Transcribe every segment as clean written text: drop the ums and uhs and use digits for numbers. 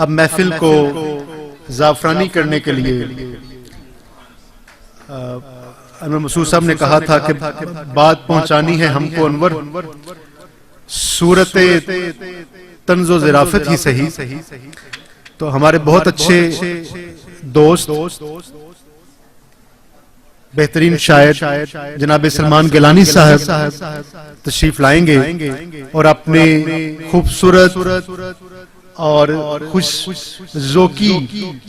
اب محفل کو زعفرانی کرنے کے لیے انور مسعود صاحب نے کہا تھا کہ بات پہنچانی ہے ہم کو انور صورت طنز و ظرافت ہی صحیح. تو ہمارے بہت اچھے دوست بہترین شاعر جناب سلمان گیلانی صاحب تشریف لائیں گے اور اپنے خوبصورت اور خوش ذوقی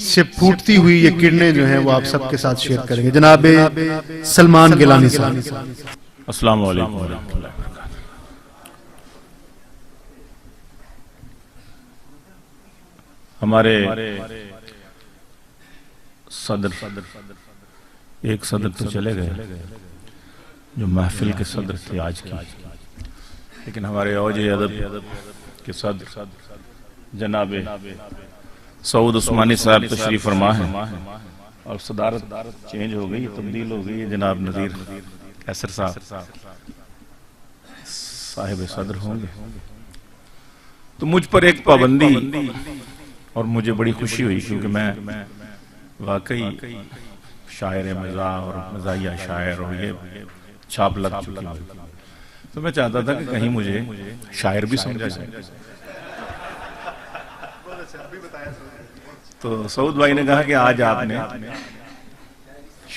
سے پھوٹتی ہوئی یہ کرنیں جو ہیں وہ آپ سب کے ساتھ شیئر کریں گے. جناب سلمان گیلانی صاحب. السلام علیکم ورحمۃ اللہ وبرکاتہ. ہمارے ایک صدر تو چلے گئے جو محفل کے صدر تھے آج کی، لیکن ہمارے اوج ادب کے صدر جناب سعود عثمانی صاحب تشریف فرما ہیں اور صدارت چینج ہو گئی، تبدیل ہو گئی. جناب نذیر قیصر صاحب صاحب صدر ہوں گے. تو مجھ پر ایک پابندی اور مجھے بڑی خوشی ہوئی کیونکہ میں واقعی شاعر مزاح اور مزاحیہ شاعر اور یہ چھاپ لگ چکی ہوں، تو میں چاہتا تھا کہ کہیں مجھے شاعر بھی سمجھا جائے. تو سعود بھائی نے کہا کہ آج آپ نے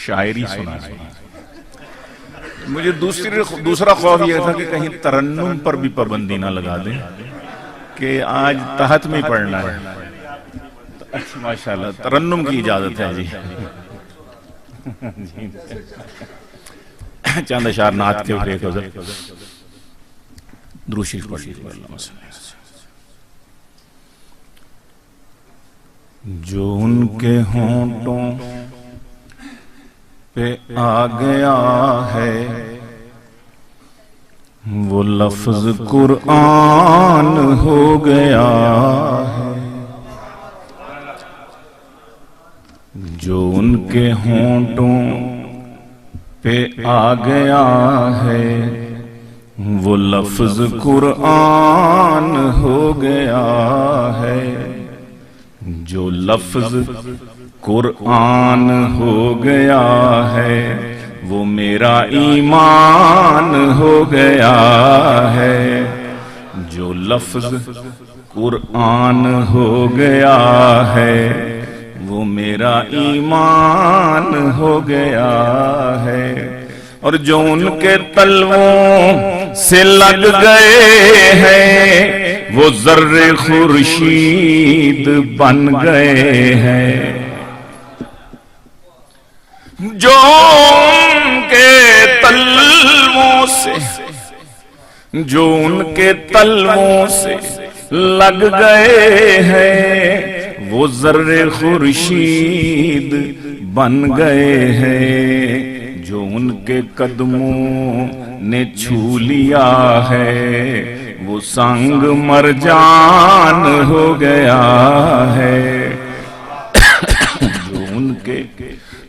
شاعری سنا. مجھے دوسرا خوف یہ تھا کہ کہیں ترنم پر بھی پابندی نہ لگا دیں کہ آج تحت میں پڑھنا ہے. ماشاءاللہ ترنم کی اجازت ہے. جی چند اشعار نعت کے اوپر ایک درود شریف پڑھیے. جو ان کے ہونٹوں پہ آ گیا ہے وہ لفظ قرآن ہو گیا ہے. جو ان کے ہونٹوں پہ آ گیا ہے وہ لفظ قرآن ہو گیا ہے. جو لفظ قرآن ہو گیا ہے وہ میرا ایمان ہو گیا ہے. جو لفظ قرآن ہو گیا ہے وہ میرا ایمان ہو گیا ہے. اور جو ان کے تلووں سے لگ گئے ہیں وہ ذرے خورشید بن گئے ہیں. جو ان کے تلووں سے لگ گئے ہیں وہ ذرے خورشید بن گئے ہیں. جو ان کے قدموں نے چھو لیا ہے وہ سنگ مرجان ہو گیا ہے.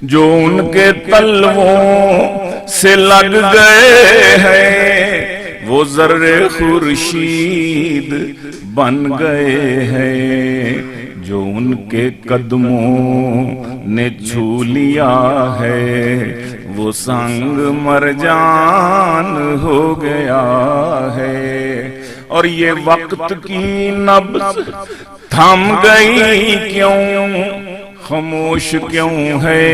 جو ان کے تلووں سے لگ گئے ہیں وہ ذرے خورشید بن گئے ہیں. جو ان کے قدموں نے چھو لیا ہے وہ سنگ مرجان ہو گیا ہے. اور یہ وقت کی نبض تھم گئی کیوں خاموش کیوں ہے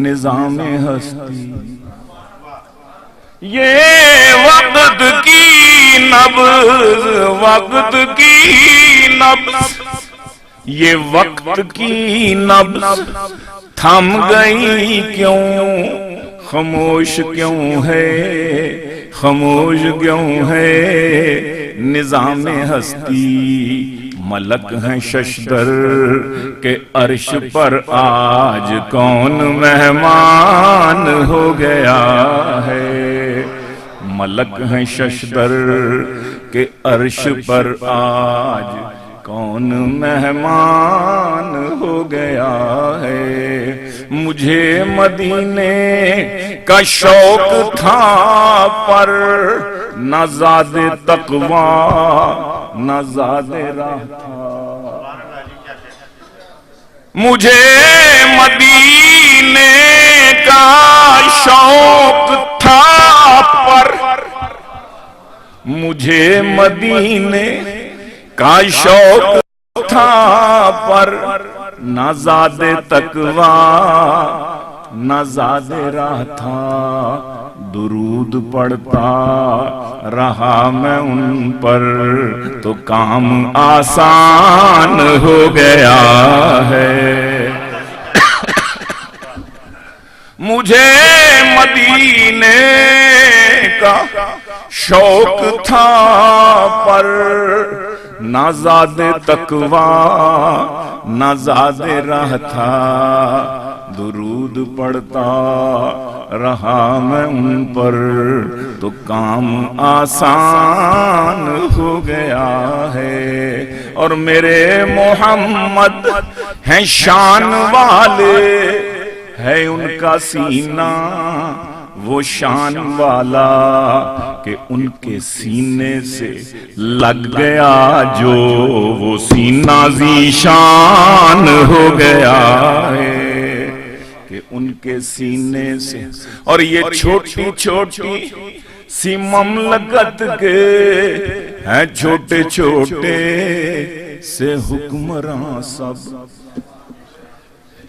نظام ہستی. یہ وقت کی نبض یہ وقت کی نبض تھم گئی کیوں خاموش کیوں ہے نظام ہستی. ملک ہیں ششدر کے عرش پر آج کون مہمان ہو گیا ہے. ملک ہیں ششدر کے عرش پر آج کون مہمان ہو گیا ہے. مجھے مدینے کا شوق تھا پر نہ زاد تقویٰ نہ زاد راہ تھا. مجھے مدینے کا شوق تھا پر مجھے مدینے کا شوق تھا پر نہ زیادہ تقویٰ نہ زیادہ راہ تھا درود پڑھتا رہا میں ان پر تو کام آسان ہو گیا ہے مجھے مدینے کا شوق تھا پر نہ زیادہ تقویٰ نہ زیادہ راہ تھا درود پڑھتا رہا میں ان پر تو کام آسان ہو گیا ہے اور میرے محمد ہیں شان والے ہے ان کا سینہ وہ شان والا کہ ان کے سینے سے لگ گیا جو وہ سینہ ذیشان ہو گیا ہے کہ ان کے سینے سے اور یہ چھوٹی چھوٹی سی مملکت کے ہیں چھوٹے چھوٹے سے حکمراں سب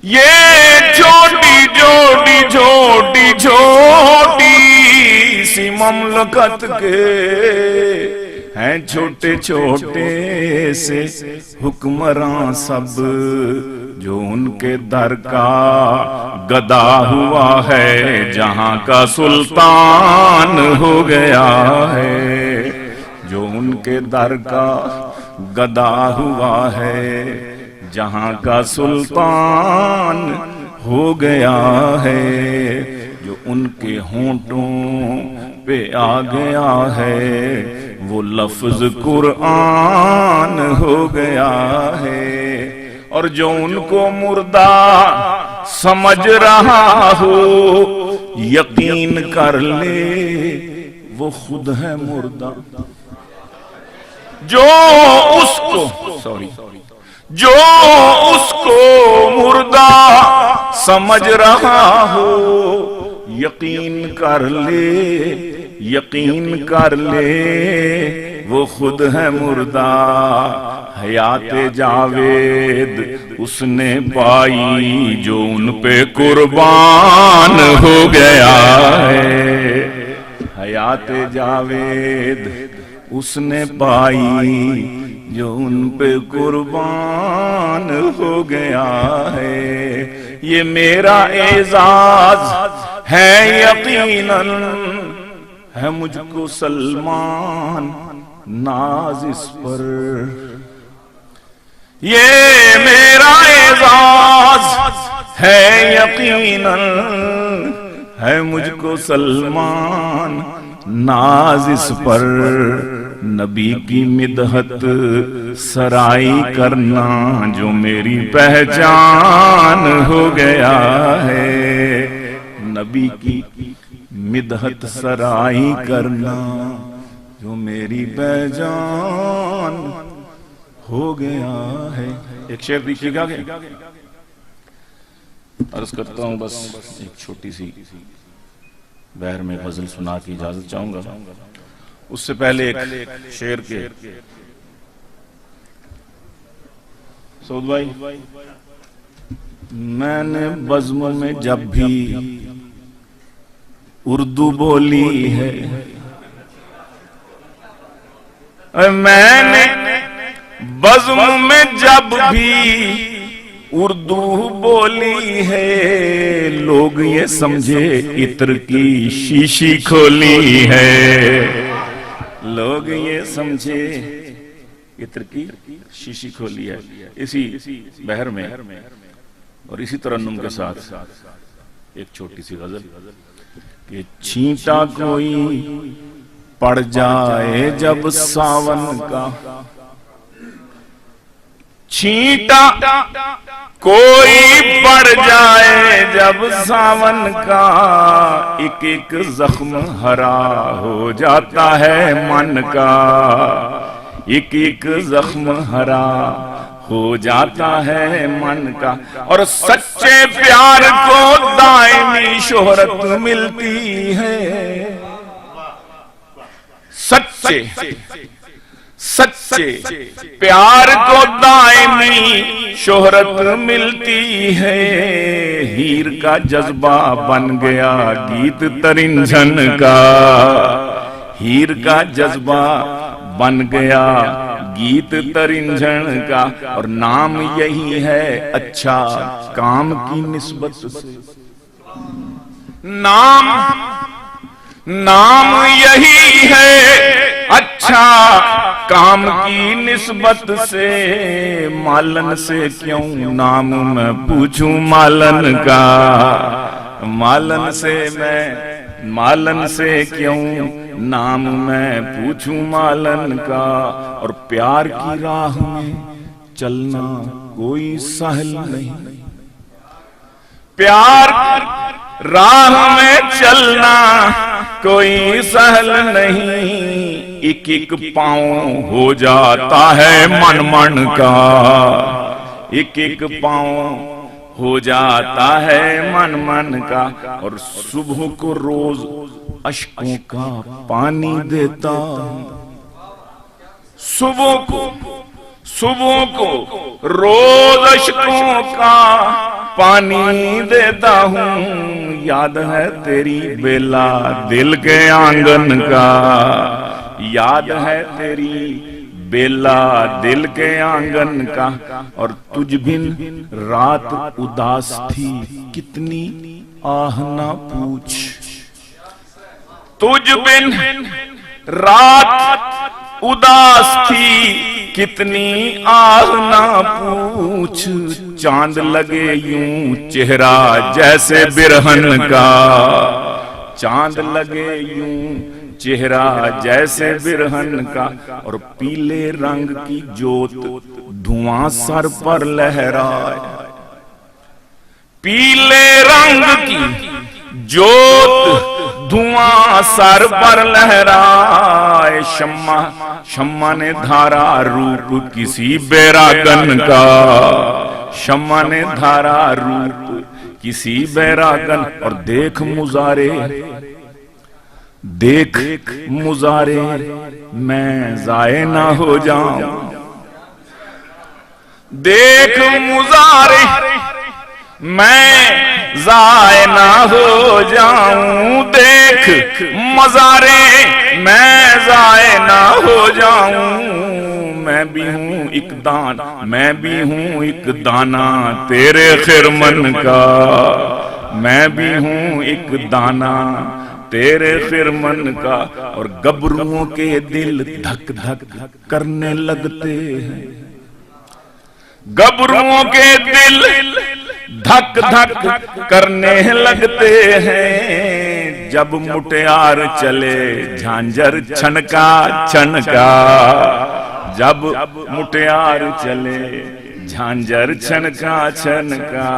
یہ چھوٹی چھوٹی چھوٹی چھوٹی سی مملکت کے ہیں چھوٹے چھوٹے سے حکمراں سب جو ان کے در کا گدا ہوا ہے جہاں کا سلطان ہو گیا ہے جو ان کے در کا گدا ہوا ہے جہاں کا سلطان ہو گیا ہے جو ان کے ہونٹوں پہ آ گیا ہے وہ لفظ قرآن ہو گیا ہے اور جو ان کو مردہ سمجھ رہا ہو یقین کر لے وہ خود ہے مردہ جو اس کو مردہ سمجھ رہا ہو یقین کر لے وہ خود ہے مردہ حیات جاوید اس نے پائی جو ان پہ قربان ہو گیا ہے حیات جاوید اس نے پائی جو ان پہ قربان ہو گیا ہے یہ میرا اعزاز ہے یقیناً ہے مجھ کو سلمان ناز اس پر یہ میرا اعزاز ہے یقیناً ہے مجھ کو سلمان ناز اس پر نبی کی مدحت سرائی کرنا جو میری پہچان ہو گیا ہے نبی کی مدحت سرائی کرنا جو میری پہچان ہو گیا ہے ایک شعر دیکھیے گا عرض کرتا ہوں بس ایک چھوٹی سی بہر میں غزل سنا کی اجازت چاہوں گا اس سے پہلے ایک شعر کے سعود بھائی میں نے بزم میں جب بھی اردو بولی ہے میں نے بزم میں جب بھی اردو بولی ہے لوگ یہ سمجھے عطر کی شیشی کھولی ہے لوگ یہ سمجھے عطر کی شیشی کھولی ہے اسی بہر میں اور اسی ترنم کے ساتھ ایک چھوٹی سی غزل کہ چھینٹا کوئی پڑ جائے جب ساون کا چھینٹا کوئی پڑ جائے جب ساون کا ایک ایک زخم ہرا ہو جاتا ہے من کا ایک ایک زخم ہرا ہو جاتا ہے من کا، اور سچے پیار کو دائمی شہرت ملتی ہے۔ سچے پیار کو دائمی شہرت ملتی ہے۔ ہیر کا جذبہ بن گیا گیت ترنجھن کا، ہیر کا جذبہ بن گیا گیت ترنجھن کا، اور نام یہی ہے اچھا کام کی نسبت سے، نام یہی ہے اچھا کام کی نسبت سے۔ مالن سے کیوں نام میں پوچھوں مالن کا، مالن سے کیوں نام میں پوچھوں مالن کا، اور پیار کی راہ میں چلنا کوئی سہل نہیں، پیار راہ میں چلنا کوئی سہل نہیں۔ ایک ایک پاؤں ہو جاتا ہے من من کا، ایک ایک پاؤں ہو جاتا ہے من من کا، اور صبح کو روز اشکوں کا پانی دیتا ہوں، صبح کو روز اشکوں کا پانی دیتا ہوں۔ یاد ہے تیری بیلا دل کے آنگن کا، یاد ہے تیری بیلا دل کے آنگن کا، اور تجھ بن رات اداس تھی کتنی آہ نہ پوچھ، تجھ بن رات اداس تھی کتنی آہ نہ پوچھ۔ چاند لگے یوں چہرہ جیسے برہن کا، چاند لگے یوں چہرہ جیسے برہن کا، اور پیلے رنگ کی جوت دھواں سر پر لہرائے، پیلے رنگ کی جوت دھواں سر پر لہرائے۔ شمع نے دھارا روپ کسی بیراگن کا، شمع نے دھارا روپ کسی بیراگن، اور دیکھ مزارے میں ضائع نہ ہو جاؤں، دیکھ مزارے میں ضائع نہ ہو جاؤں، دیکھ مزارے میں ضائع نہ ہو جاؤں۔ میں بھی ہوں ایک دانہ تیرے خرمن کا، میں بھی ہوں ایک دانہ تیرے خرمن کا، اور گبروؤں کے دل دھک دھک کرنے لگتے ہیں، گبروؤں کے دل دھک دھک کرنے لگتے ہیں۔ جب مٹیار چلے جھانجر چھنکا چھنکا، جب مٹیار چلے جھانجر چھنکا چھنکا،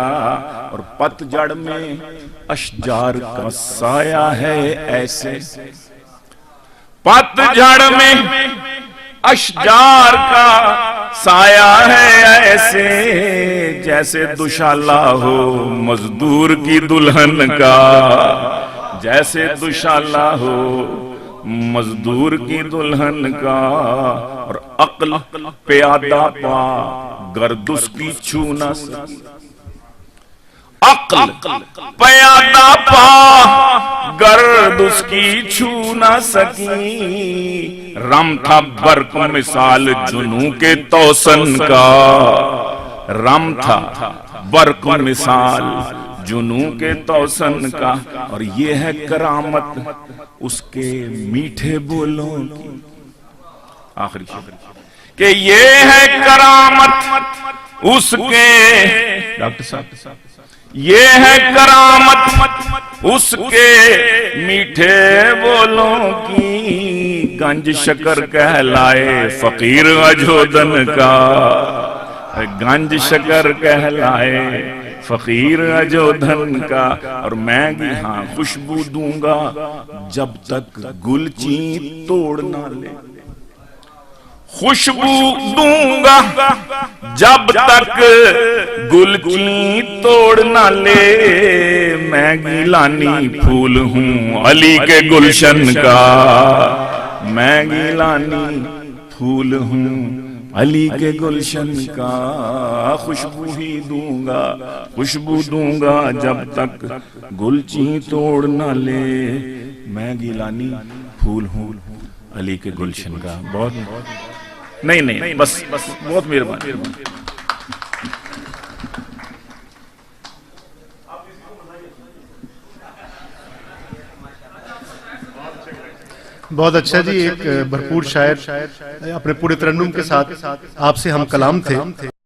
اور پتجھڑ میں اشجار کا سایہ ہے ایسے، پتجھڑ میں اشجار کا سایہ ہے ایسے، جیسے دوشالہ ہو مزدور کی دلہن کا، جیسے دوشالہ ہو مزدور کی دلہن کا، اور عقل پیادہ پا گرد اس کی چھو نہ سکی، عقل پیادہ پا گرد اس کی چھو نہ سکی۔ رم تھا برق مثال جنوں کے توسن کا، رم تھا برق مثال جنوں کے توسن کا، اور یہ ہے کرامت اس کے میٹھے بولوں کی، آخری شعر کہ یہ ہے کرامت اس کے، ڈاکٹر صاحب یہ ہے کرامت اس کے میٹھے بولوں کی، گنج شکر کہلائے فقیر اجودن کا، گنج شکر کہلائے فقیر اجودن کا، اور میں بھی ہاں خوشبو دوں گا جب تک گلچین توڑ نہ لے، خوشبو دوں گا جب تک گلچی توڑ نہ لے، میں گیلانی پھول ہوں علی کے گلشن کا، میں گیلانی پھول ہوں علی کے گلشن کا، خوشبو ہی دوں گا، خوشبو دوں گا جب تک گلچی توڑ نہ لے، میں گیلانی پھول ہوں علی کے گلشن کا۔ بہت نہیں بس بہت مہربانی۔ بہت اچھا جی، ایک بھرپور شاعر اپنے پورے ترنم کے ساتھ آپ سے ہم کلام تھے۔